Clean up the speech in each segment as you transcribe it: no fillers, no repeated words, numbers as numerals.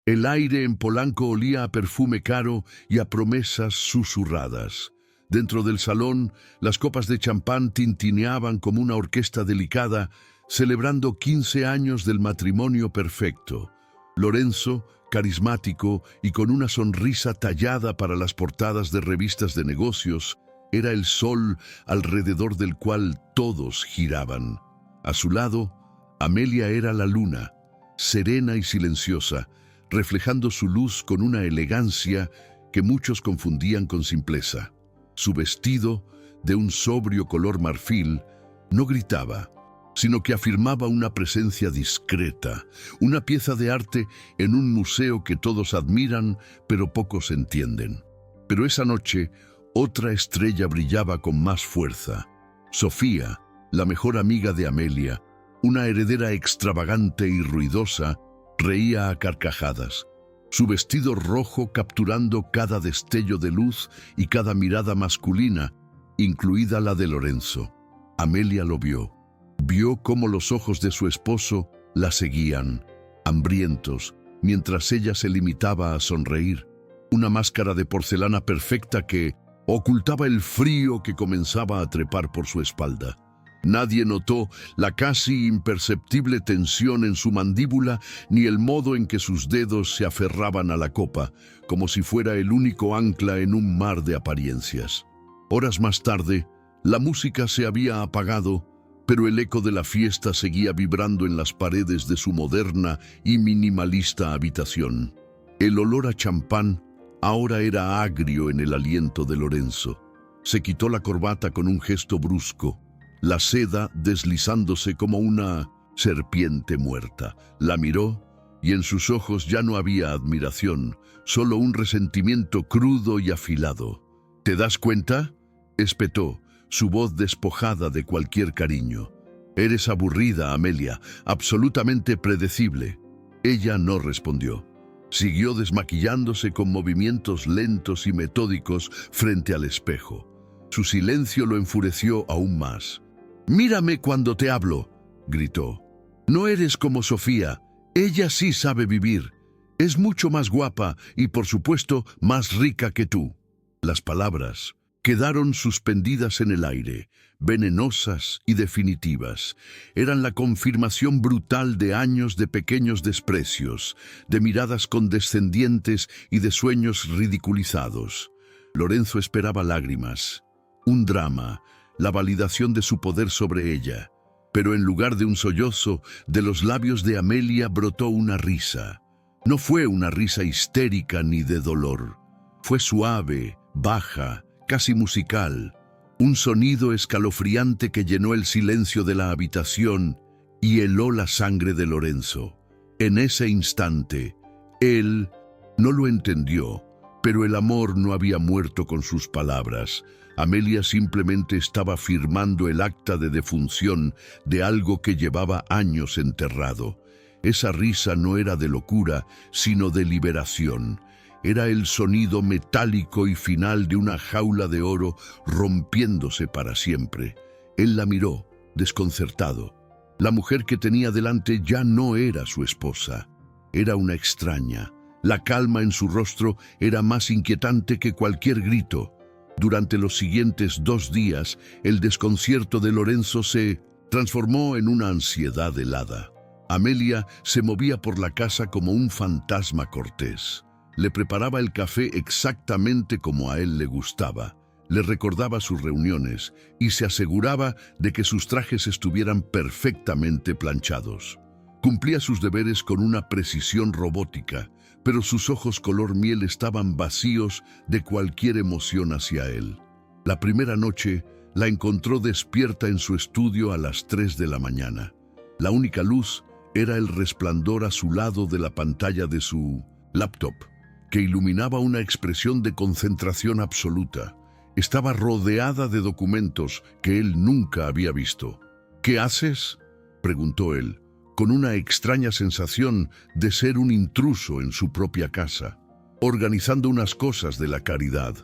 El aire en Polanco olía a perfume caro y a promesas susurradas. Dentro del salón, las copas de champán tintineaban como una orquesta delicada, celebrando 15 años del matrimonio perfecto. Lorenzo, carismático y con una sonrisa tallada para las portadas de revistas de negocios, era el sol alrededor del cual todos giraban. A su lado, Amelia era la luna, serena y silenciosa, reflejando su luz con una elegancia que muchos confundían con simpleza. Su vestido, de un sobrio color marfil, no gritaba, sino que afirmaba una presencia discreta, una pieza de arte en un museo que todos admiran, pero pocos entienden. Pero esa noche, otra estrella brillaba con más fuerza. Sofía, la mejor amiga de Amelia, una heredera extravagante y ruidosa, reía a carcajadas. Su vestido rojo capturando cada destello de luz y cada mirada masculina, incluida la de Lorenzo. Amelia lo vio. Vio cómo los ojos de su esposo la seguían, hambrientos, mientras ella se limitaba a sonreír. Una máscara de porcelana perfecta que ocultaba el frío que comenzaba a trepar por su espalda. Nadie notó la casi imperceptible tensión en su mandíbula ni el modo en que sus dedos se aferraban a la copa, como si fuera el único ancla en un mar de apariencias. Horas más tarde, la música se había apagado, pero el eco de la fiesta seguía vibrando en las paredes de su moderna y minimalista habitación. El olor a champán ahora era agrio en el aliento de Lorenzo. Se quitó la corbata con un gesto brusco, la seda deslizándose como una serpiente muerta. La miró y en sus ojos ya no había admiración, solo un resentimiento crudo y afilado. ¿Te das cuenta?, espetó, su voz despojada de cualquier cariño. Eres aburrida, Amelia, absolutamente predecible. Ella no respondió. Siguió desmaquillándose con movimientos lentos y metódicos frente al espejo. Su silencio lo enfureció aún más. «Mírame cuando te hablo», gritó. «No eres como Sofía. Ella sí sabe vivir. Es mucho más guapa y, por supuesto, más rica que tú». Las palabras quedaron suspendidas en el aire, venenosas y definitivas. Eran la confirmación brutal de años de pequeños desprecios, de miradas condescendientes y de sueños ridiculizados. Lorenzo esperaba lágrimas, un drama, la validación de su poder sobre ella. Pero en lugar de un sollozo, de los labios de Amelia brotó una risa. No fue una risa histérica ni de dolor. Fue suave, baja, casi musical, un sonido escalofriante que llenó el silencio de la habitación y heló la sangre de Lorenzo. En ese instante, él no lo entendió, pero el amor no había muerto con sus palabras. Amelia simplemente estaba firmando el acta de defunción de algo que llevaba años enterrado. Esa risa no era de locura, sino de liberación. Era el sonido metálico y final de una jaula de oro rompiéndose para siempre. Él la miró, desconcertado. La mujer que tenía delante ya no era su esposa. Era una extraña. La calma en su rostro era más inquietante que cualquier grito. Durante los siguientes 2 días, el desconcierto de Lorenzo se transformó en una ansiedad helada. Amelia se movía por la casa como un fantasma cortés. Le preparaba el café exactamente como a él le gustaba. Le recordaba sus reuniones y se aseguraba de que sus trajes estuvieran perfectamente planchados. Cumplía sus deberes con una precisión robótica, pero sus ojos color miel estaban vacíos de cualquier emoción hacia él. La primera noche la encontró despierta en su estudio a las 3 de la mañana. La única luz era el resplandor azulado de la pantalla de su laptop, que iluminaba una expresión de concentración absoluta. Estaba rodeada de documentos que él nunca había visto. «¿Qué haces?», preguntó él, con una extraña sensación de ser un intruso en su propia casa. «Organizando unas cosas de la caridad»,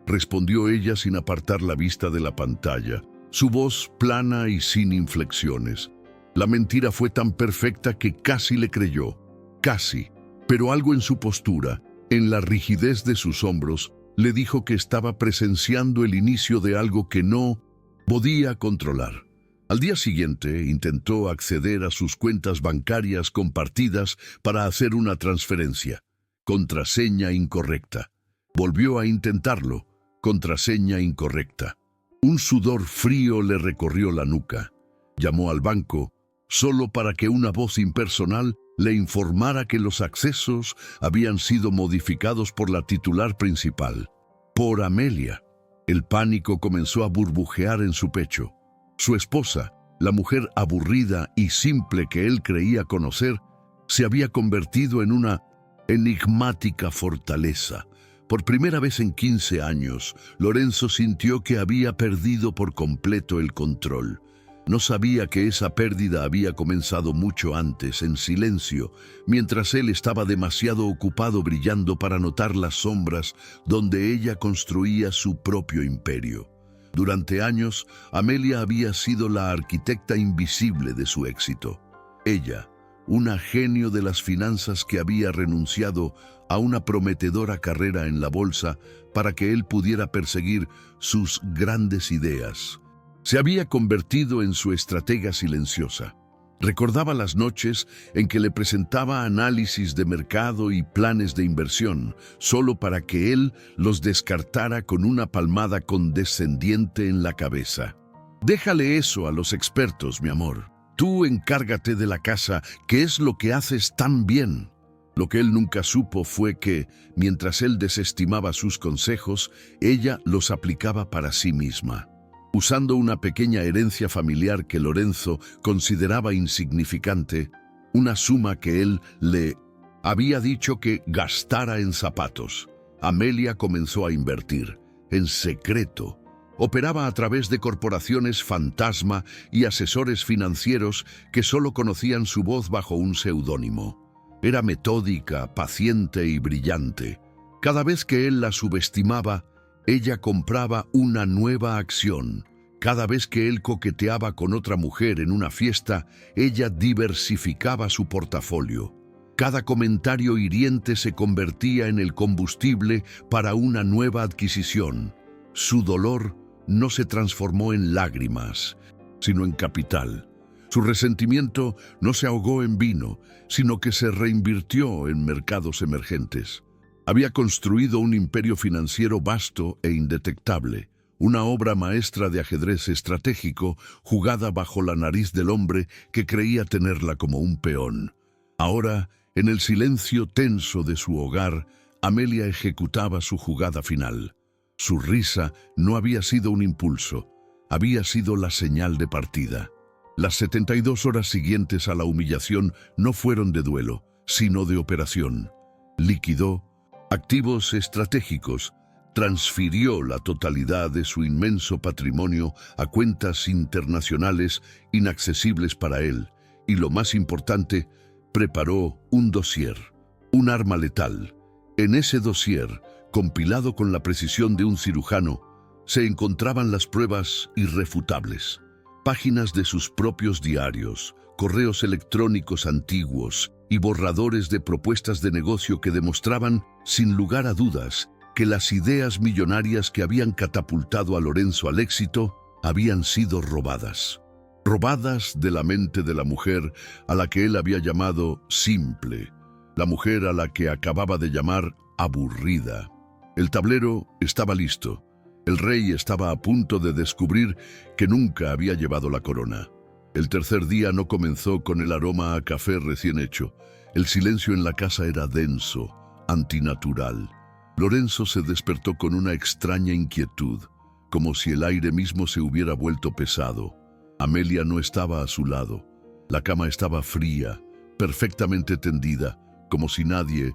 respondió ella sin apartar la vista de la pantalla, su voz plana y sin inflexiones. La mentira fue tan perfecta que casi le creyó. Casi. Pero algo en su postura, en la rigidez de sus hombros, le dijo que estaba presenciando el inicio de algo que no podía controlar. Al día siguiente intentó acceder a sus cuentas bancarias compartidas para hacer una transferencia. Contraseña incorrecta. Volvió a intentarlo. Contraseña incorrecta. Un sudor frío le recorrió la nuca. Llamó al banco solo para que una voz impersonal le informara que los accesos habían sido modificados por la titular principal, por Amelia. El pánico comenzó a burbujear en su pecho. Su esposa, la mujer aburrida y simple que él creía conocer, se había convertido en una enigmática fortaleza. Por primera vez en 15 años, Lorenzo sintió que había perdido por completo el control. No sabía que esa pérdida había comenzado mucho antes, en silencio, mientras él estaba demasiado ocupado brillando para notar las sombras donde ella construía su propio imperio. Durante años, Amelia había sido la arquitecta invisible de su éxito. Ella, una genio de las finanzas que había renunciado a una prometedora carrera en la bolsa para que él pudiera perseguir sus grandes ideas. Se había convertido en su estratega silenciosa. Recordaba las noches en que le presentaba análisis de mercado y planes de inversión, solo para que él los descartara con una palmada condescendiente en la cabeza. «Déjale eso a los expertos, mi amor. Tú encárgate de la casa, que es lo que haces tan bien». Lo que él nunca supo fue que, mientras él desestimaba sus consejos, ella los aplicaba para sí misma. Usando una pequeña herencia familiar que Lorenzo consideraba insignificante, una suma que él le había dicho que gastara en zapatos, Amelia comenzó a invertir, en secreto. Operaba a través de corporaciones fantasma y asesores financieros que solo conocían su voz bajo un seudónimo. Era metódica, paciente y brillante. Cada vez que él la subestimaba, ella compraba una nueva acción. Cada vez que él coqueteaba con otra mujer en una fiesta, ella diversificaba su portafolio. Cada comentario hiriente se convertía en el combustible para una nueva adquisición. Su dolor no se transformó en lágrimas, sino en capital. Su resentimiento no se ahogó en vino, sino que se reinvirtió en mercados emergentes. Había construido un imperio financiero vasto e indetectable, una obra maestra de ajedrez estratégico jugada bajo la nariz del hombre que creía tenerla como un peón. Ahora, en el silencio tenso de su hogar, Amelia ejecutaba su jugada final. Su risa no había sido un impulso, había sido la señal de partida. Las 72 horas siguientes a la humillación no fueron de duelo, sino de operación. Liquidó activos estratégicos, transfirió la totalidad de su inmenso patrimonio a cuentas internacionales inaccesibles para él y, lo más importante, preparó un dossier, un arma letal. En ese dossier, compilado con la precisión de un cirujano, se encontraban las pruebas irrefutables. Páginas de sus propios diarios, correos electrónicos antiguos y borradores de propuestas de negocio que demostraban, sin lugar a dudas, que las ideas millonarias que habían catapultado a Lorenzo al éxito habían sido robadas. Robadas de la mente de la mujer a la que él había llamado simple, la mujer a la que acababa de llamar aburrida. El tablero estaba listo. El rey estaba a punto de descubrir que nunca había llevado la corona. El tercer día no comenzó con el aroma a café recién hecho. El silencio en la casa era denso, antinatural. Lorenzo se despertó con una extraña inquietud, como si el aire mismo se hubiera vuelto pesado. Amelia no estaba a su lado. La cama estaba fría, perfectamente tendida, como si nadie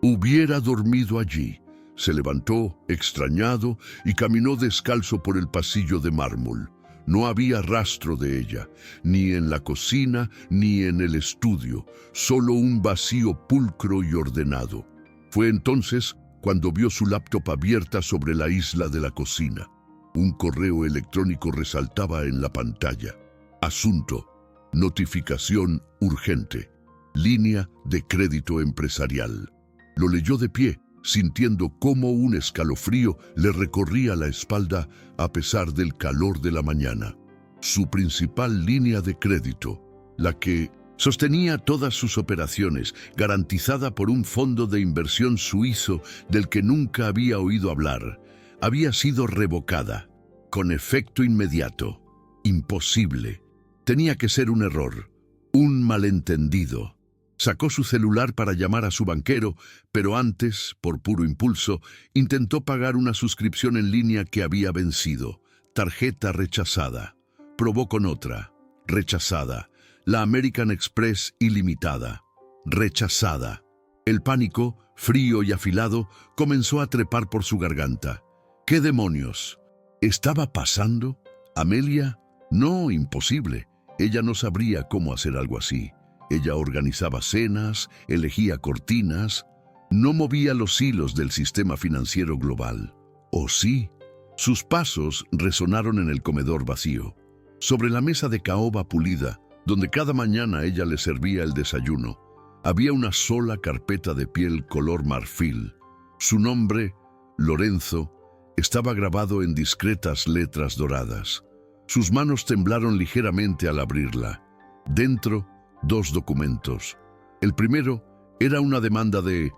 hubiera dormido allí. Se levantó, extrañado, y caminó descalzo por el pasillo de mármol. No había rastro de ella, ni en la cocina, ni en el estudio, solo un vacío pulcro y ordenado. Fue entonces cuando vio su laptop abierta sobre la isla de la cocina. Un correo electrónico resaltaba en la pantalla. Asunto: notificación urgente. Línea de crédito empresarial. Lo leyó de pie, sintiendo cómo un escalofrío le recorría la espalda a pesar del calor de la mañana. Su principal línea de crédito, la que sostenía todas sus operaciones, garantizada por un fondo de inversión suizo del que nunca había oído hablar, había sido revocada, con efecto inmediato. Imposible. Tenía que ser un error, un malentendido. Sacó su celular para llamar a su banquero, pero antes, por puro impulso, intentó pagar una suscripción en línea que había vencido. Tarjeta rechazada. Probó con otra. Rechazada. La American Express ilimitada. Rechazada. El pánico, frío y afilado, comenzó a trepar por su garganta. ¿Qué demonios estaba pasando? ¿Amelia? No, imposible. Ella no sabría cómo hacer algo así. Ella organizaba cenas, elegía cortinas, no movía los hilos del sistema financiero global. ¿O sí? Sus pasos resonaron en el comedor vacío. Sobre la mesa de caoba pulida, donde cada mañana ella le servía el desayuno, había una sola carpeta de piel color marfil. Su nombre, Lorenzo, estaba grabado en discretas letras doradas. Sus manos temblaron ligeramente al abrirla. Dentro, 2 documentos. El primero era una demanda de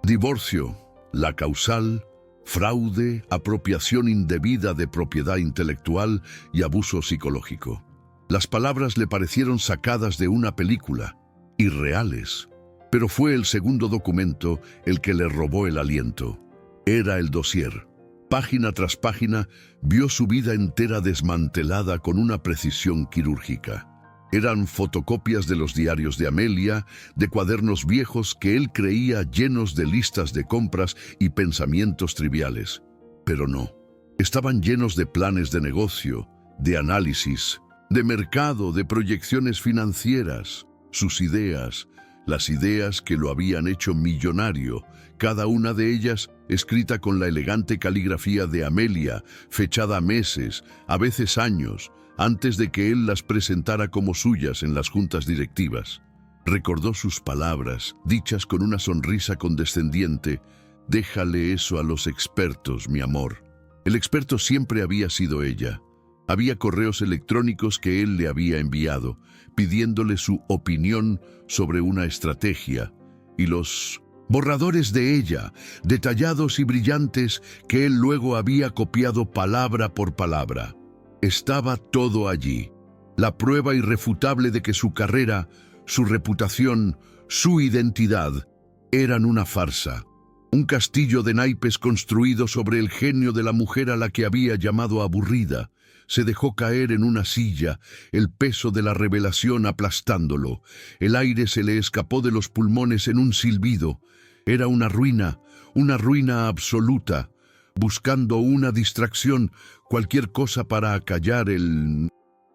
divorcio, la causal, fraude, apropiación indebida de propiedad intelectual y abuso psicológico. Las palabras le parecieron sacadas de una película, irreales, pero fue el segundo documento el que le robó el aliento. Era el dossier. Página tras página, vio su vida entera desmantelada con una precisión quirúrgica. Eran fotocopias de los diarios de Amelia, de cuadernos viejos que él creía llenos de listas de compras y pensamientos triviales. Pero no, estaban llenos de planes de negocio, de análisis, de mercado, de proyecciones financieras, sus ideas, las ideas que lo habían hecho millonario, cada una de ellas escrita con la elegante caligrafía de Amelia, fechada meses, a veces años, antes de que él las presentara como suyas en las juntas directivas. Recordó sus palabras, dichas con una sonrisa condescendiente. «Déjale eso a los expertos, mi amor». El experto siempre había sido ella. Había correos electrónicos que él le había enviado, pidiéndole su opinión sobre una estrategia, y los borradores de ella, detallados y brillantes, que él luego había copiado palabra por palabra. Estaba todo allí, la prueba irrefutable de que su carrera, su reputación, su identidad eran una farsa, un castillo de naipes construido sobre el genio de la mujer a la que había llamado aburrida. Se dejó caer en una silla, el peso de la revelación aplastándolo. El aire se le escapó de los pulmones en un silbido. Era una ruina absoluta, buscando una distracción, cualquier cosa para acallar el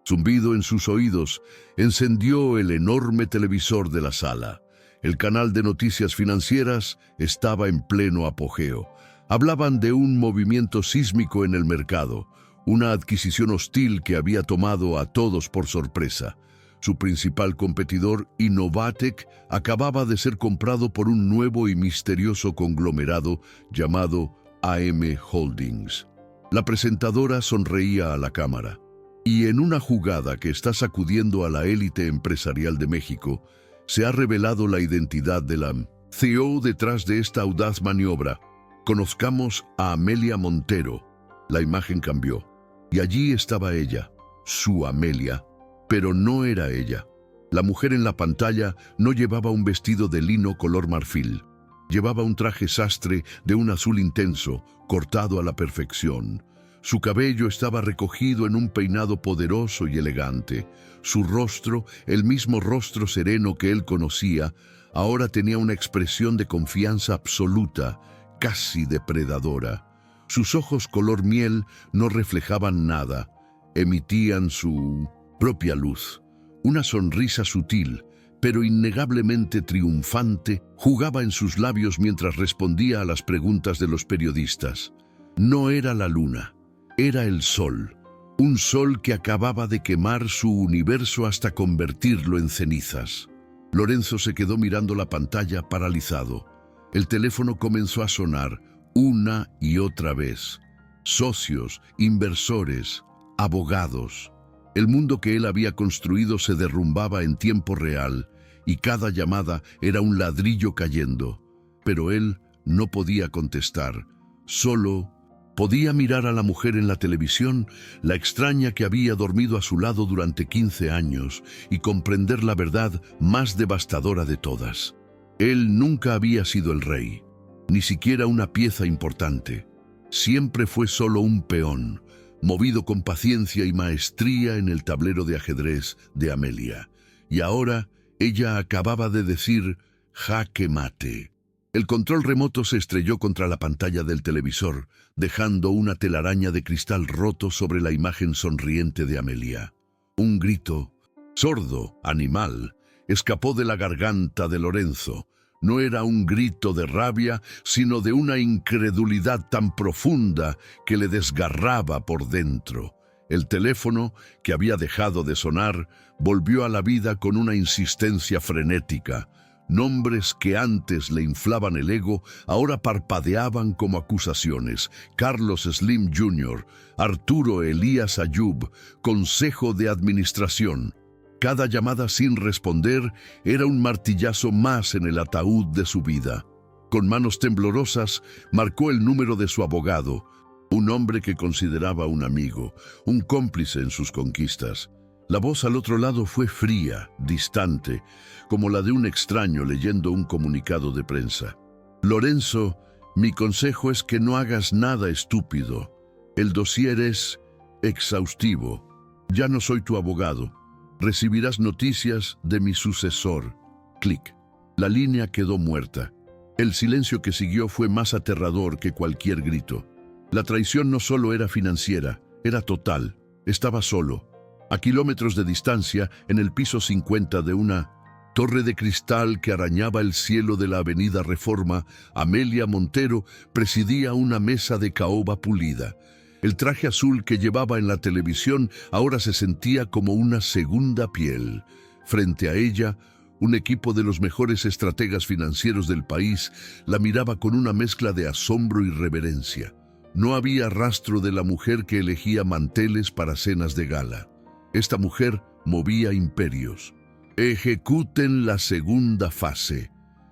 zumbido en sus oídos. Encendió el enorme televisor de la sala. El canal de noticias financieras estaba en pleno apogeo. Hablaban de un movimiento sísmico en el mercado, una adquisición hostil que había tomado a todos por sorpresa. Su principal competidor, Innovatec, acababa de ser comprado por un nuevo y misterioso conglomerado llamado AM Holdings. La presentadora sonreía a la cámara. Y en una jugada que está sacudiendo a la élite empresarial de México, se ha revelado la identidad de la CEO detrás de esta audaz maniobra. Conozcamos a Amelia Montero. La imagen cambió. Y allí estaba ella, su Amelia, pero no era ella. La mujer en la pantalla no llevaba un vestido de lino color marfil. Llevaba un traje sastre de un azul intenso, cortado a la perfección. Su cabello estaba recogido en un peinado poderoso y elegante. Su rostro, el mismo rostro sereno que él conocía, ahora tenía una expresión de confianza absoluta, casi depredadora. Sus ojos color miel no reflejaban nada, emitían su propia luz. Una sonrisa sutil, pero innegablemente triunfante, jugaba en sus labios mientras respondía a las preguntas de los periodistas. No era la luna, era el sol, un sol que acababa de quemar su universo hasta convertirlo en cenizas. Lorenzo se quedó mirando la pantalla paralizado. El teléfono comenzó a sonar una y otra vez. Socios, inversores, abogados. El mundo que él había construido se derrumbaba en tiempo real y cada llamada era un ladrillo cayendo. Pero él no podía contestar, solo podía mirar a la mujer en la televisión, la extraña que había dormido a su lado durante 15 años, y comprender la verdad más devastadora de todas. Él nunca había sido el rey, ni siquiera una pieza importante. Siempre fue solo un peón, movido con paciencia y maestría en el tablero de ajedrez de Amelia. Y ahora ella acababa de decir jaque mate. El control remoto se estrelló contra la pantalla del televisor, dejando una telaraña de cristal roto sobre la imagen sonriente de Amelia. Un grito, sordo, animal, escapó de la garganta de Lorenzo. No era un grito de rabia, sino de una incredulidad tan profunda que le desgarraba por dentro. El teléfono, que había dejado de sonar, volvió a la vida con una insistencia frenética. Nombres que antes le inflaban el ego, ahora parpadeaban como acusaciones. Carlos Slim Jr., Arturo Elías Ayub, Consejo de Administración. Cada llamada sin responder era un martillazo más en el ataúd de su vida. Con manos temblorosas, marcó el número de su abogado, un hombre que consideraba un amigo, un cómplice en sus conquistas. La voz al otro lado fue fría, distante, como la de un extraño leyendo un comunicado de prensa. Lorenzo, mi consejo es que no hagas nada estúpido. El dossier es exhaustivo. Ya no soy tu abogado. Recibirás noticias de mi sucesor. Clic. La línea quedó muerta. El silencio que siguió fue más aterrador que cualquier grito. La traición no solo era financiera, era total. Estaba solo. A kilómetros de distancia, en el piso 50 de una torre de cristal que arañaba el cielo de la avenida Reforma, Amelia Montero presidía una mesa de caoba pulida. El traje azul que llevaba en la televisión ahora se sentía como una segunda piel. Frente a ella, un equipo de los mejores estrategas financieros del país la miraba con una mezcla de asombro y reverencia. No había rastro de la mujer que elegía manteles para cenas de gala. Esta mujer movía imperios. «Ejecuten la segunda fase»,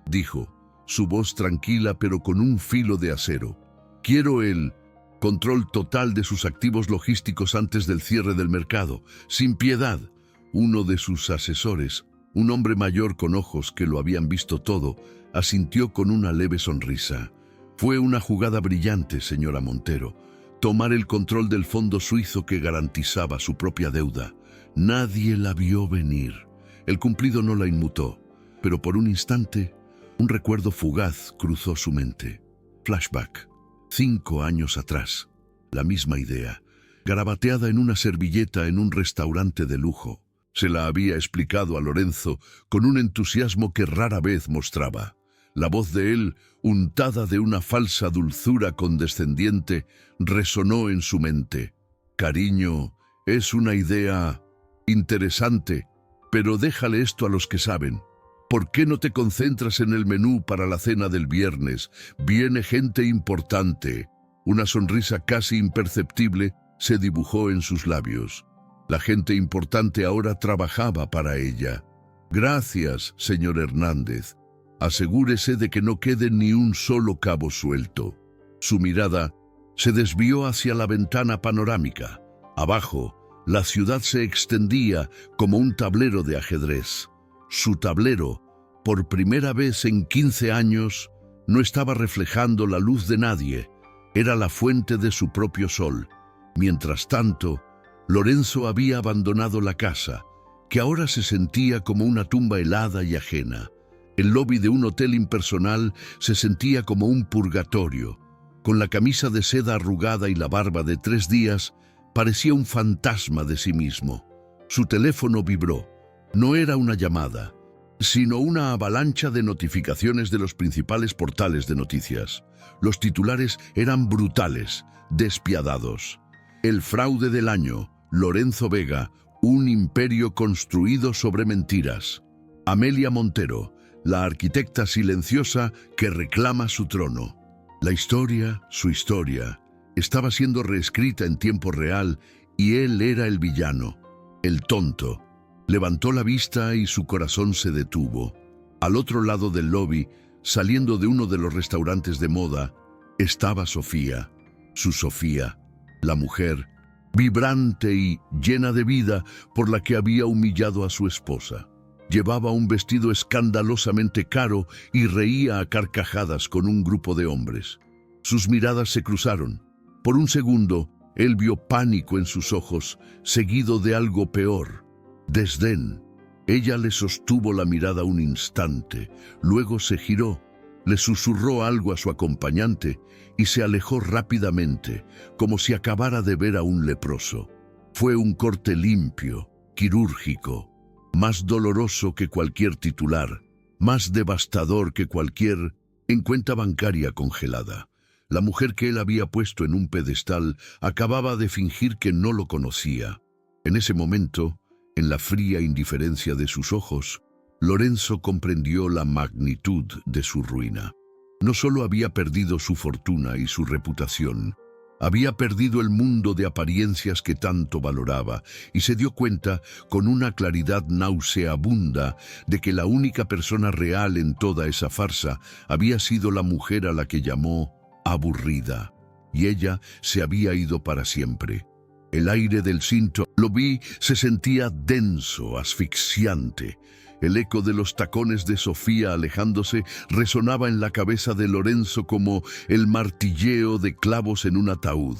dijo, su voz tranquila pero con un filo de acero. «Quiero el control total de sus activos logísticos antes del cierre del mercado, sin piedad». Uno de sus asesores, un hombre mayor con ojos que lo habían visto todo, asintió con una leve sonrisa. «Fue una jugada brillante, señora Montero. Tomar el control del fondo suizo que garantizaba su propia deuda. Nadie la vio venir. El cumplido no la inmutó, pero por un instante, un recuerdo fugaz cruzó su mente. Flashback. 5 años atrás. La misma idea, garabateada en una servilleta en un restaurante de lujo. Se la había explicado a Lorenzo con un entusiasmo que rara vez mostraba. La voz de él, untada de una falsa dulzura condescendiente, resonó en su mente. «Cariño, es una idea interesante, pero déjale esto a los que saben. ¿Por qué no te concentras en el menú para la cena del viernes? Viene gente importante». Una sonrisa casi imperceptible se dibujó en sus labios. La gente importante ahora trabajaba para ella. «Gracias, señor Hernández. Asegúrese de que no quede ni un solo cabo suelto». Su mirada se desvió hacia la ventana panorámica. Abajo, la ciudad se extendía como un tablero de ajedrez. Su tablero, por primera vez en 15 años, no estaba reflejando la luz de nadie. Era la fuente de su propio sol. Mientras tanto, Lorenzo había abandonado la casa, que ahora se sentía como una tumba helada y ajena. El lobby de un hotel impersonal se sentía como un purgatorio. Con la camisa de seda arrugada y la barba de 3 días, parecía un fantasma de sí mismo. Su teléfono vibró. No era una llamada, sino una avalancha de notificaciones de los principales portales de noticias. Los titulares eran brutales, despiadados. «El fraude del año, Lorenzo Vega, un imperio construido sobre mentiras». Amelia Montero, la arquitecta silenciosa que reclama su trono. La historia, su historia, estaba siendo reescrita en tiempo real y él era el villano, el tonto. Levantó la vista y su corazón se detuvo. Al otro lado del lobby, saliendo de uno de los restaurantes de moda, estaba Sofía, su Sofía, la mujer, vibrante y llena de vida por la que había humillado a su esposa. Llevaba un vestido escandalosamente caro y reía a carcajadas con un grupo de hombres. Sus miradas se cruzaron. Por un segundo, él vio pánico en sus ojos, seguido de algo peor, desdén. Ella le sostuvo la mirada un instante, luego se giró, le susurró algo a su acompañante y se alejó rápidamente, como si acabara de ver a un leproso. Fue un corte limpio, quirúrgico, más doloroso que cualquier titular, más devastador que cualquier cuenta bancaria congelada. La mujer que él había puesto en un pedestal acababa de fingir que no lo conocía. En ese momento, en la fría indiferencia de sus ojos, Lorenzo comprendió la magnitud de su ruina. No solo había perdido su fortuna y su reputación, había perdido el mundo de apariencias que tanto valoraba y se dio cuenta con una claridad nauseabunda de que la única persona real en toda esa farsa había sido la mujer a la que llamó aburrida, y ella se había ido para siempre. El aire del cinto lobby se sentía denso, asfixiante. El eco de los tacones de Sofía alejándose resonaba en la cabeza de Lorenzo como el martilleo de clavos en un ataúd.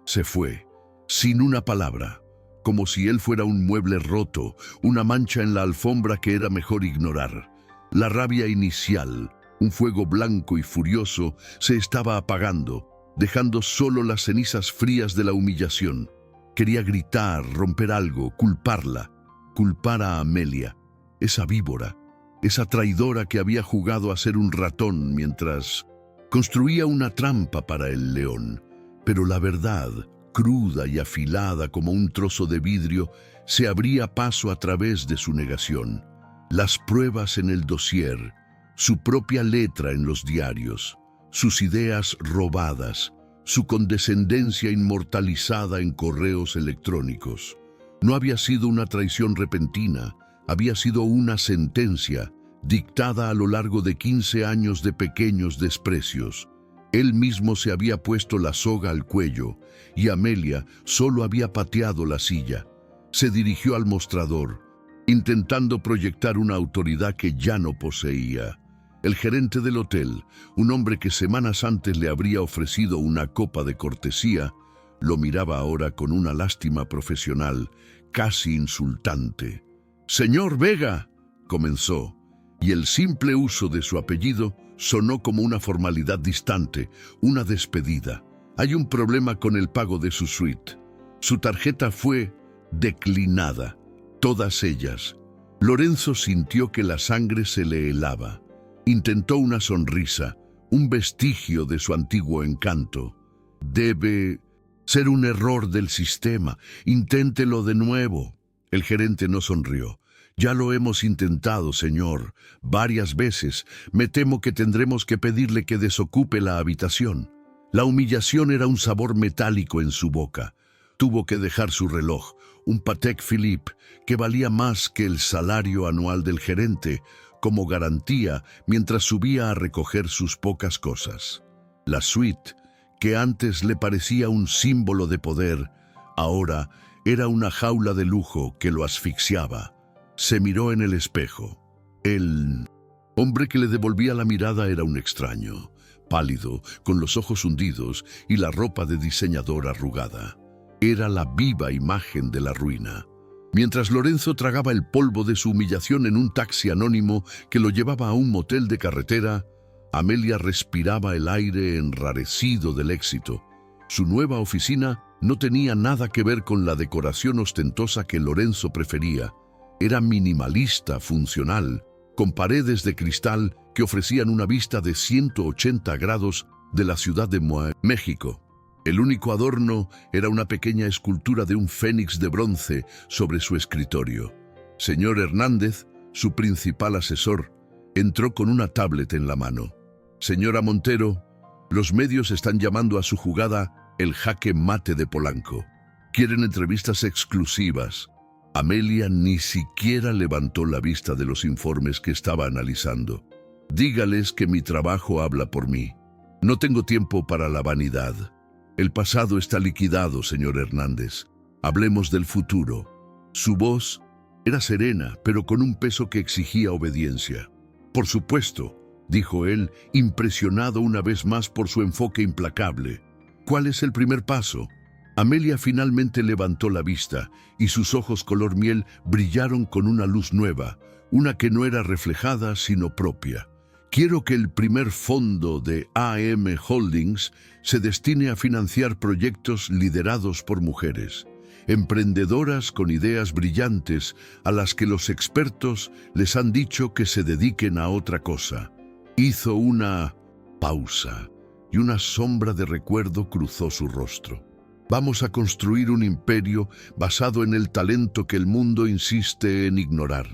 Se fue, sin una palabra, como si él fuera un mueble roto, una mancha en la alfombra que era mejor ignorar. La rabia inicial, un fuego blanco y furioso, se estaba apagando, dejando solo las cenizas frías de la humillación. Quería gritar, romper algo, culparla, culpar a Amelia, esa víbora, esa traidora que había jugado a ser un ratón mientras construía una trampa para el león. Pero la verdad, cruda y afilada como un trozo de vidrio, se abría paso a través de su negación. Las pruebas en el dossier, su propia letra en los diarios, sus ideas robadas, su condescendencia inmortalizada en correos electrónicos. No había sido una traición repentina, había sido una sentencia dictada a lo largo de 15 años de pequeños desprecios. Él mismo se había puesto la soga al cuello y Amelia solo había pateado la silla. Se dirigió al mostrador, intentando proyectar una autoridad que ya no poseía. El gerente del hotel, un hombre que semanas antes le habría ofrecido una copa de cortesía, lo miraba ahora con una lástima profesional, casi insultante. «Señor Vega», comenzó, y el simple uso de su apellido sonó como una formalidad distante, una despedida. «Hay un problema con el pago de su suite. Su tarjeta fue declinada, todas ellas». Lorenzo sintió que la sangre se le helaba. Intentó una sonrisa, un vestigio de su antiguo encanto. «Debe ser un error del sistema. Inténtelo de nuevo». El gerente no sonrió. «Ya lo hemos intentado, señor, varias veces. Me temo que tendremos que pedirle que desocupe la habitación». La humillación era un sabor metálico en su boca. Tuvo que dejar su reloj, un Patek Philippe, que valía más que el salario anual del gerente, como garantía mientras subía a recoger sus pocas cosas. La suite, que antes le parecía un símbolo de poder, ahora era una jaula de lujo que lo asfixiaba. Se miró en el espejo. El hombre que le devolvía la mirada era un extraño, pálido, con los ojos hundidos y la ropa de diseñador arrugada. Era la viva imagen de la ruina. Mientras Lorenzo tragaba el polvo de su humillación en un taxi anónimo que lo llevaba a un motel de carretera, Amelia respiraba el aire enrarecido del éxito. Su nueva oficina no tenía nada que ver con la decoración ostentosa que Lorenzo prefería. Era minimalista, funcional, con paredes de cristal que ofrecían una vista de 180 grados de la ciudad de México. El único adorno era una pequeña escultura de un fénix de bronce sobre su escritorio. «Señor Hernández», su principal asesor, entró con una tablet en la mano. Señora Montero, los medios están llamando a su jugada el jaque mate de Polanco. Quieren entrevistas exclusivas. Amelia ni siquiera levantó la vista de los informes que estaba analizando. Dígales que mi trabajo habla por mí. No tengo tiempo para la vanidad. El pasado está liquidado, señor Hernández. Hablemos del futuro. Su voz era serena, pero con un peso que exigía obediencia. Por supuesto, dijo él, impresionado una vez más por su enfoque implacable. ¿Cuál es el primer paso? Amelia finalmente levantó la vista y sus ojos color miel brillaron con una luz nueva, una que no era reflejada sino propia. Quiero que el primer fondo de AM Holdings se destine a financiar proyectos liderados por mujeres, emprendedoras con ideas brillantes a las que los expertos les han dicho que se dediquen a otra cosa. Hizo una pausa y una sombra de recuerdo cruzó su rostro. Vamos a construir un imperio basado en el talento que el mundo insiste en ignorar,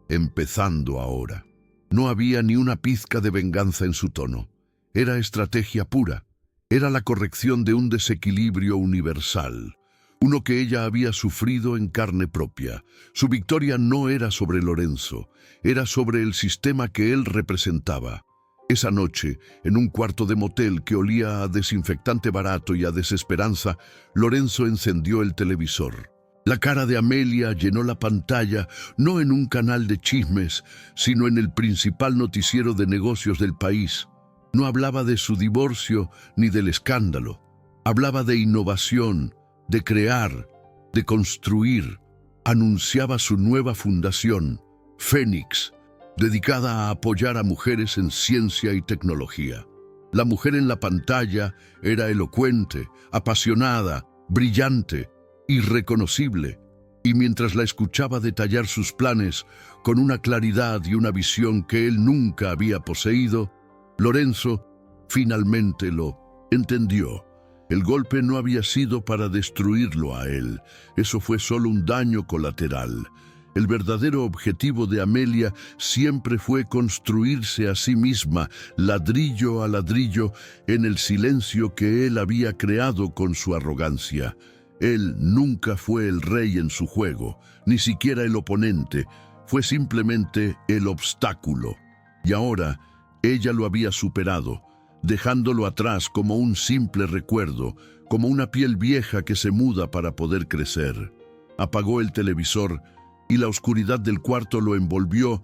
empezando ahora. No había ni una pizca de venganza en su tono. Era estrategia pura. Era la corrección de un desequilibrio universal, uno que ella había sufrido en carne propia. Su victoria no era sobre Lorenzo, era sobre el sistema que él representaba. Esa noche, en un cuarto de motel que olía a desinfectante barato y a desesperanza, Lorenzo encendió el televisor. La cara de Amelia llenó la pantalla, no en un canal de chismes, sino en el principal noticiero de negocios del país. No hablaba de su divorcio ni del escándalo. Hablaba de innovación, de crear, de construir. Anunciaba su nueva fundación, Fénix, dedicada a apoyar a mujeres en ciencia y tecnología. La mujer en la pantalla era elocuente, apasionada, brillante, irreconocible, y mientras la escuchaba detallar sus planes con una claridad y una visión que él nunca había poseído, Lorenzo finalmente lo entendió. El golpe no había sido para destruirlo a él, eso fue solo un daño colateral. El verdadero objetivo de Amelia siempre fue construirse a sí misma, ladrillo a ladrillo, en el silencio que él había creado con su arrogancia. Él nunca fue el rey en su juego, ni siquiera el oponente, fue simplemente el obstáculo. Y ahora, ella lo había superado, dejándolo atrás como un simple recuerdo, como una piel vieja que se muda para poder crecer. Apagó el televisor y la oscuridad del cuarto lo envolvió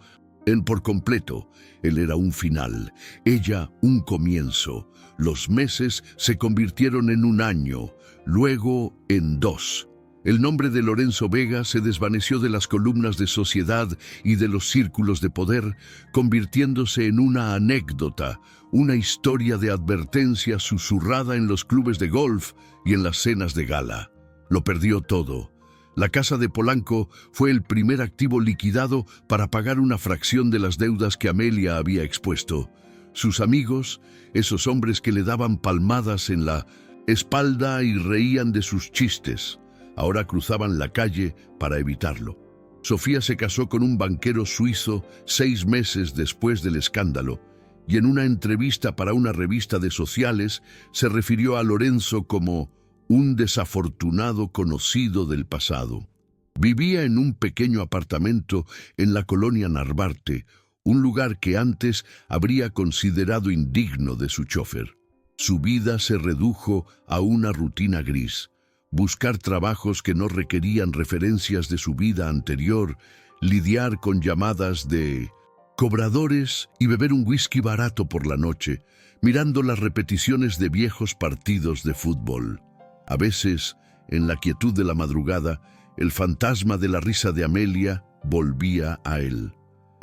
por completo. Él era un final, ella un comienzo. Los meses se convirtieron en un año, luego en 2. El nombre de Lorenzo Vega se desvaneció de las columnas de Sociedad y de los círculos de poder, convirtiéndose en una anécdota, una historia de advertencia susurrada en los clubes de golf y en las cenas de gala. Lo perdió todo. La casa de Polanco fue el primer activo liquidado para pagar una fracción de las deudas que Amelia había expuesto. Sus amigos, esos hombres que le daban palmadas en la espalda y reían de sus chistes, ahora cruzaban la calle para evitarlo. Sofía se casó con un banquero suizo 6 meses después del escándalo, y en una entrevista para una revista de sociales se refirió a Lorenzo como un desafortunado conocido del pasado. Vivía en un pequeño apartamento en la colonia Narvarte, un lugar que antes habría considerado indigno de su chofer. Su vida se redujo a una rutina gris: buscar trabajos que no requerían referencias de su vida anterior, lidiar con llamadas de cobradores y beber un whisky barato por la noche, mirando las repeticiones de viejos partidos de fútbol. A veces, en la quietud de la madrugada, el fantasma de la risa de Amelia volvía a él.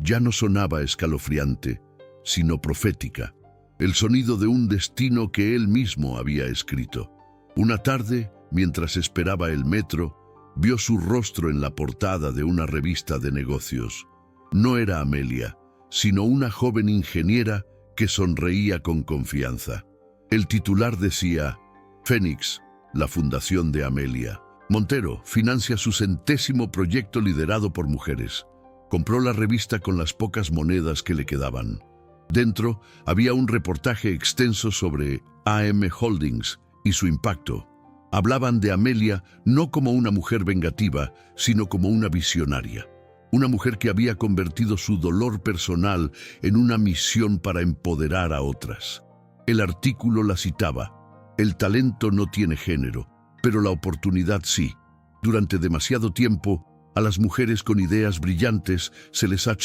Ya no sonaba escalofriante, sino profética, el sonido de un destino que él mismo había escrito. Una tarde, mientras esperaba el metro, vio su rostro en la portada de una revista de negocios. No era Amelia, sino una joven ingeniera que sonreía con confianza. El titular decía: Fénix, la fundación de Amelia Montero, financia su 100º proyecto liderado por mujeres. Compró la revista con las pocas monedas que le quedaban. Dentro había un reportaje extenso sobre AM Holdings y su impacto. Hablaban de Amelia no como una mujer vengativa, sino como una visionaria. Una mujer que había convertido su dolor personal en una misión para empoderar a otras. El artículo la citaba: "El talento no tiene género, pero la oportunidad sí. Durante demasiado tiempo, a las mujeres con ideas brillantes se les ha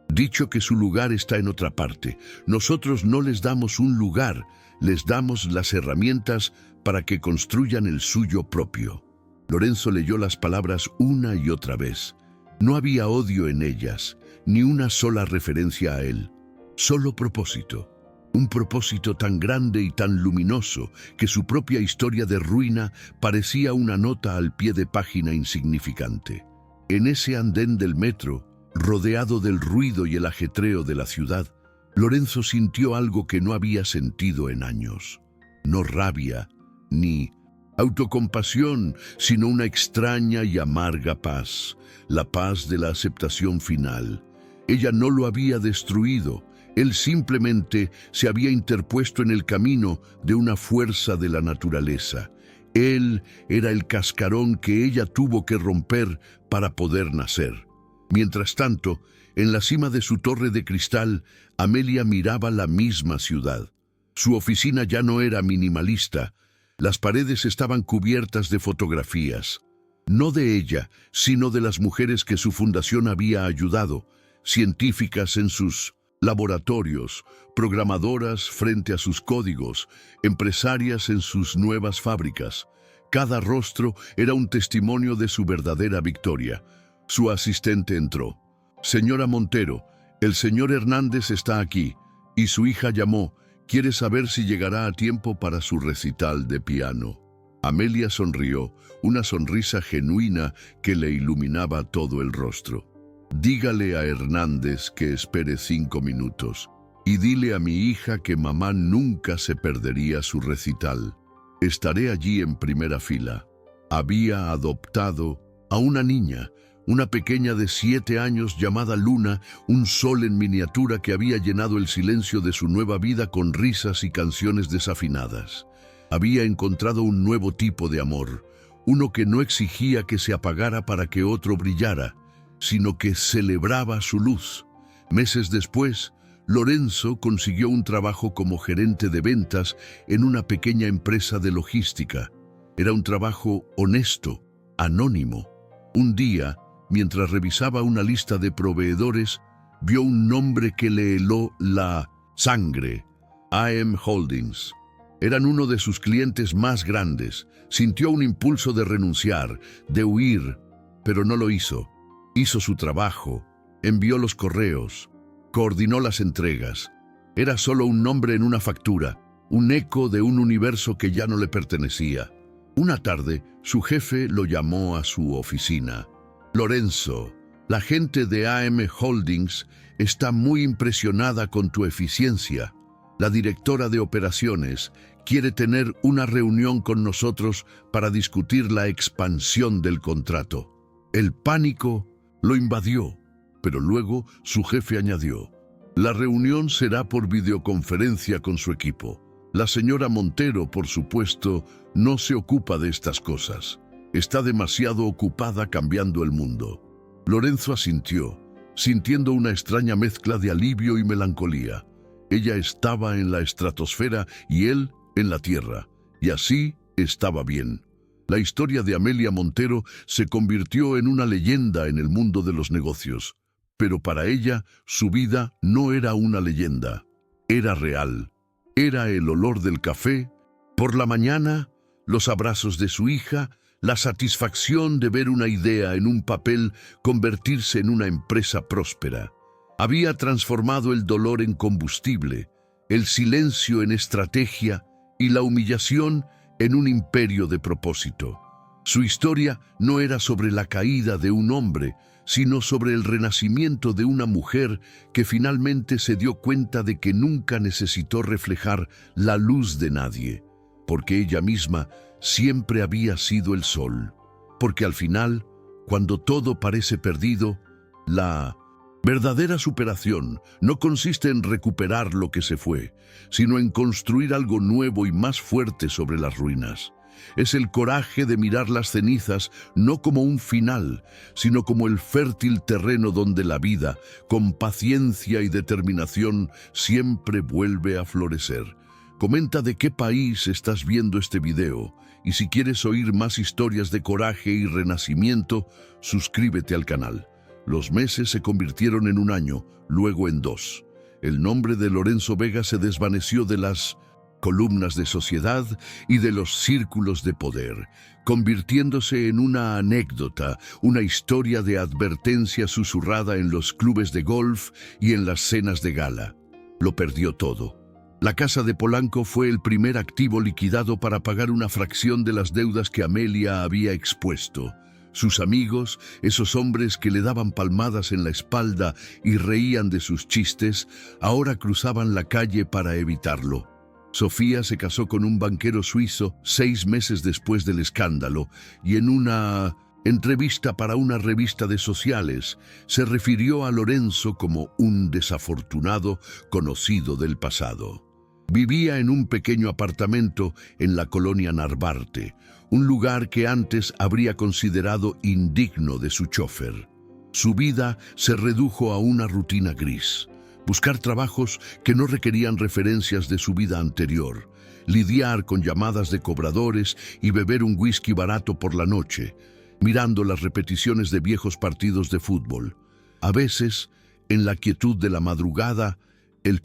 dicho que su lugar está en otra parte. Nosotros no les damos un lugar, les damos las herramientas para que construyan el suyo propio". Lorenzo leyó las palabras una y otra vez. No había odio en ellas, ni una sola referencia a él. Solo propósito. Un propósito tan grande y tan luminoso que su propia historia de ruina parecía una nota al pie de página insignificante. En ese andén del metro, rodeado del ruido y el ajetreo de la ciudad, Lorenzo sintió algo que no había sentido en años. No rabia, ni autocompasión, sino una extraña y amarga paz, la paz de la aceptación final. Ella no lo había destruido, él simplemente se había interpuesto en el camino de una fuerza de la naturaleza. Él era el cascarón que ella tuvo que romper para poder nacer. Mientras tanto, en la cima de su torre de cristal, Amelia miraba la misma ciudad. Su oficina ya no era minimalista. Las paredes estaban cubiertas de fotografías. No de ella, sino de las mujeres que su fundación había ayudado, científicas en sus laboratorios, programadoras frente a sus códigos, empresarias en sus nuevas fábricas. Cada rostro era un testimonio de su verdadera victoria. Su asistente entró. «Señora Montero, el señor Hernández está aquí», y su hija llamó. «Quiere saber si llegará a tiempo para su recital de piano». Amelia sonrió, una sonrisa genuina que le iluminaba todo el rostro. «Dígale a Hernández que espere 5 minutos. Y dile a mi hija que mamá nunca se perdería su recital. Estaré allí en primera fila». Había adoptado a una niña, una pequeña de 7 años llamada Luna, un sol en miniatura que había llenado el silencio de su nueva vida con risas y canciones desafinadas. Había encontrado un nuevo tipo de amor, uno que no exigía que se apagara para que otro brillara, sino que celebraba su luz. Meses después, Lorenzo consiguió un trabajo como gerente de ventas en una pequeña empresa de logística. Era un trabajo honesto, anónimo. Un día, mientras revisaba una lista de proveedores, vio un nombre que le heló la sangre: AM Holdings. Eran uno de sus clientes más grandes. Sintió un impulso de renunciar, de huir, pero no lo hizo. Hizo su trabajo, envió los correos, coordinó las entregas. Era solo un nombre en una factura, un eco de un universo que ya no le pertenecía. Una tarde, su jefe lo llamó a su oficina. «Lorenzo, la gente de AM Holdings está muy impresionada con tu eficiencia. La directora de operaciones quiere tener una reunión con nosotros para discutir la expansión del contrato». El pánico lo invadió, pero luego su jefe añadió: «La reunión será por videoconferencia con su equipo. La señora Montero, por supuesto, no se ocupa de estas cosas. Está demasiado ocupada cambiando el mundo». Lorenzo asintió, sintiendo una extraña mezcla de alivio y melancolía. Ella estaba en la estratosfera y él en la tierra, y así estaba bien. La historia de Amelia Montero se convirtió en una leyenda en el mundo de los negocios, pero para ella su vida no era una leyenda, era real. Era el olor del café por la mañana, los abrazos de su hija, la satisfacción de ver una idea en un papel convertirse en una empresa próspera. Había transformado el dolor en combustible, el silencio en estrategia y la humillación en un imperio de propósito. Su historia no era sobre la caída de un hombre, sino sobre el renacimiento de una mujer que finalmente se dio cuenta de que nunca necesitó reflejar la luz de nadie, porque ella misma siempre había sido el sol. Porque al final, cuando todo parece perdido, La verdadera superación no consiste en recuperar lo que se fue, sino en construir algo nuevo y más fuerte sobre las ruinas. Es el coraje de mirar las cenizas no como un final, sino como el fértil terreno donde la vida, con paciencia y determinación, siempre vuelve a florecer. Comenta de qué país estás viendo este video y si quieres oír más historias de coraje y renacimiento, suscríbete al canal. Los meses se convirtieron en un año, luego en 2. El nombre de Lorenzo Vega se desvaneció de las columnas de sociedad y de los círculos de poder, convirtiéndose en una anécdota, una historia de advertencia susurrada en los clubes de golf y en las cenas de gala. Lo perdió todo. La casa de Polanco fue el primer activo liquidado para pagar una fracción de las deudas que Amelia había expuesto. Sus amigos, esos hombres que le daban palmadas en la espalda y reían de sus chistes, ahora cruzaban la calle para evitarlo. Sofía se casó con un banquero suizo 6 meses después del escándalo y en una entrevista para una revista de sociales se refirió a Lorenzo como un desafortunado conocido del pasado. Vivía en un pequeño apartamento en la colonia Narvarte, un lugar que antes habría considerado indigno de su chofer. Su vida se redujo a una rutina gris. Buscar trabajos que no requerían referencias de su vida anterior, lidiar con llamadas de cobradores y beber un whisky barato por la noche, mirando las repeticiones de viejos partidos de fútbol. A veces, en la quietud de la madrugada, el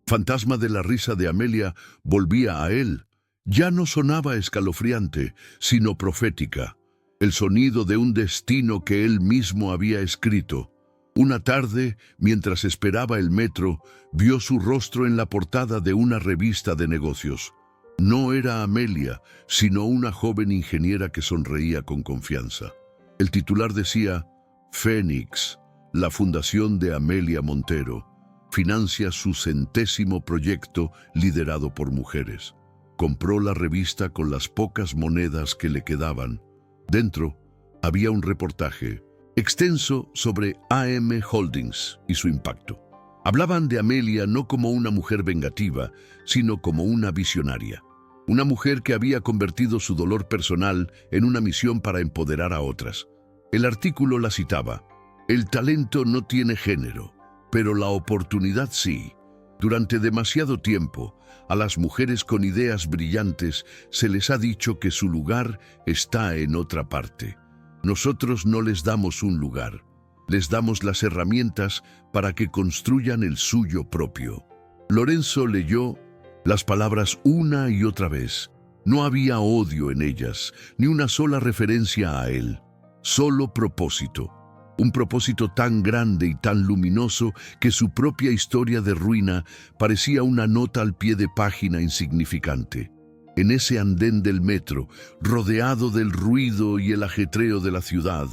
fantasma de la risa de Amelia volvía a él. Ya no sonaba escalofriante, sino profética, el sonido de un destino que él mismo había escrito. Una tarde, mientras esperaba el metro, vio su rostro en la portada de una revista de negocios. No era Amelia, sino una joven ingeniera que sonreía con confianza. El titular decía: Fénix, la fundación de Amelia Montero, financia su 100º proyecto liderado por mujeres. Compró la revista con las pocas monedas que le quedaban. Dentro había un reportaje extenso sobre AM Holdings y su impacto. Hablaban de Amelia no como una mujer vengativa, sino como una visionaria. Una mujer que había convertido su dolor personal en una misión para empoderar a otras. El artículo la citaba: el talento no tiene género, pero la oportunidad sí. Durante demasiado tiempo, a las mujeres con ideas brillantes se les ha dicho que su lugar está en otra parte. Nosotros no les damos un lugar, les damos las herramientas para que construyan el suyo propio. Lorenzo leyó las palabras una y otra vez. No había odio en ellas, ni una sola referencia a él. Solo propósito. Un propósito tan grande y tan luminoso que su propia historia de ruina parecía una nota al pie de página insignificante. En ese andén del metro, rodeado del ruido y el ajetreo de la ciudad,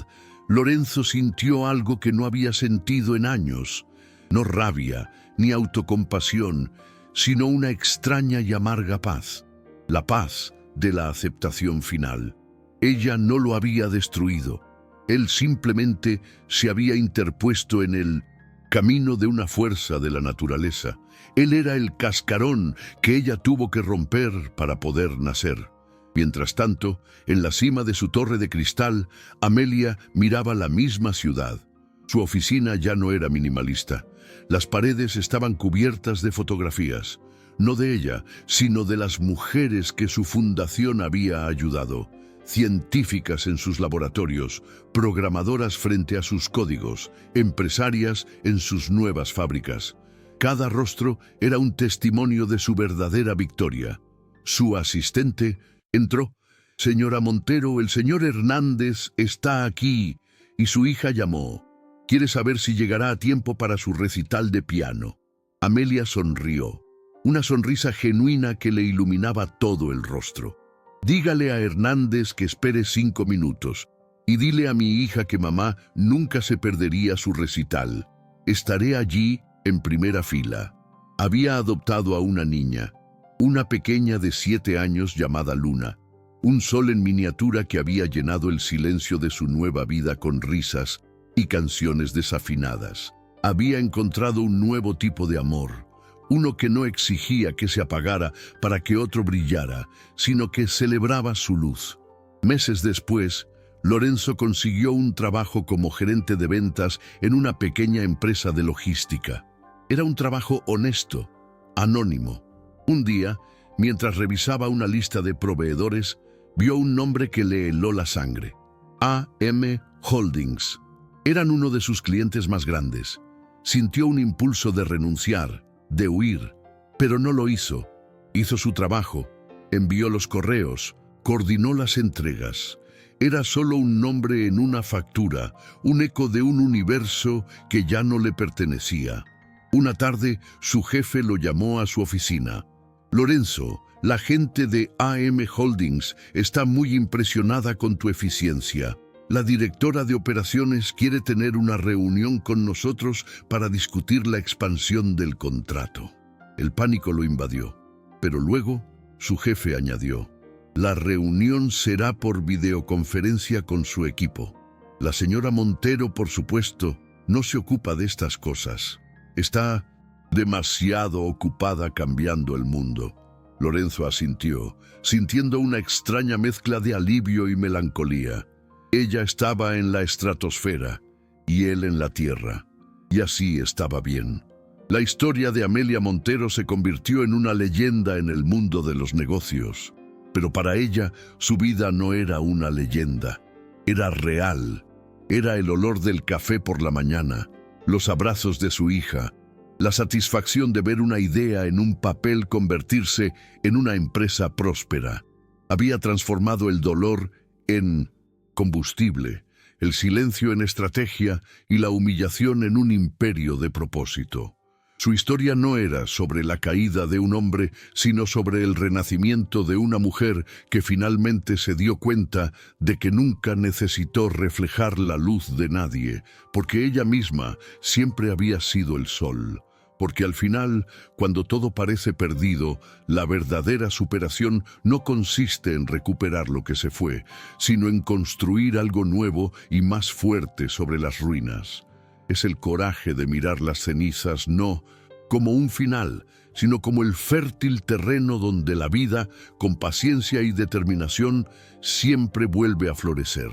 Lorenzo sintió algo que no había sentido en años. No rabia, ni autocompasión, sino una extraña y amarga paz. La paz de la aceptación final. Ella no lo había destruido. Él simplemente se había interpuesto en el camino de una fuerza de la naturaleza. Él era el cascarón que ella tuvo que romper para poder nacer. Mientras tanto, en la cima de su torre de cristal, Amelia miraba la misma ciudad. Su oficina ya no era minimalista. Las paredes estaban cubiertas de fotografías, no de ella, sino de las mujeres que su fundación había ayudado. Científicas en sus laboratorios, programadoras frente a sus códigos, empresarias en sus nuevas fábricas. Cada rostro era un testimonio de su verdadera victoria. Su asistente entró. «Señora Montero, el señor Hernández está aquí», y su hija llamó. «Quiere saber si llegará a tiempo para su recital de piano». Amelia sonrió, una sonrisa genuina que le iluminaba todo el rostro. «Dígale a Hernández que espere 5 minutos y dile a mi hija que mamá nunca se perdería su recital. Estaré allí en primera fila». Había adoptado a una niña, una pequeña de 7 años llamada Luna, un sol en miniatura que había llenado el silencio de su nueva vida con risas, y canciones desafinadas. Había encontrado un nuevo tipo de amor, uno que no exigía que se apagara para que otro brillara, sino que celebraba su luz. Meses después, Lorenzo consiguió un trabajo como gerente de ventas en una pequeña empresa de logística. Era un trabajo honesto, anónimo. Un día, mientras revisaba una lista de proveedores, vio un nombre que le heló la sangre. AM Holdings. Eran uno de sus clientes más grandes. Sintió un impulso de renunciar, de huir, pero no lo hizo. Hizo su trabajo, envió los correos, coordinó las entregas. Era solo un nombre en una factura, un eco de un universo que ya no le pertenecía. Una tarde, su jefe lo llamó a su oficina. Lorenzo, la gente de AM Holdings está muy impresionada con tu eficiencia. La directora de operaciones quiere tener una reunión con nosotros para discutir la expansión del contrato. El pánico lo invadió, pero luego su jefe añadió: la reunión será por videoconferencia con su equipo. La señora Montero, por supuesto, no se ocupa de estas cosas. Está demasiado ocupada cambiando el mundo. Lorenzo asintió, sintiendo una extraña mezcla de alivio y melancolía. Ella estaba en la estratosfera y él en la tierra, y así estaba bien. La historia de Amelia Montero se convirtió en una leyenda en el mundo de los negocios, pero para ella su vida no era una leyenda, era real. Era el olor del café por la mañana, los abrazos de su hija, la satisfacción de ver una idea en un papel convertirse en una empresa próspera. Había transformado el dolor en combustible, el silencio en estrategia y la humillación en un imperio de propósito. Su historia no era sobre la caída de un hombre, sino sobre el renacimiento de una mujer que finalmente se dio cuenta de que nunca necesitó reflejar la luz de nadie, porque ella misma siempre había sido el sol. Porque al final, cuando todo parece perdido, la verdadera superación no consiste en recuperar lo que se fue, sino en construir algo nuevo y más fuerte sobre las ruinas. Es el coraje de mirar las cenizas no como un final, sino como el fértil terreno donde la vida, con paciencia y determinación, siempre vuelve a florecer.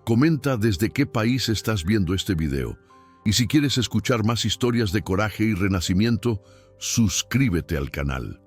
Comenta desde qué país estás viendo este video. Y si quieres escuchar más historias de coraje y renacimiento, suscríbete al canal.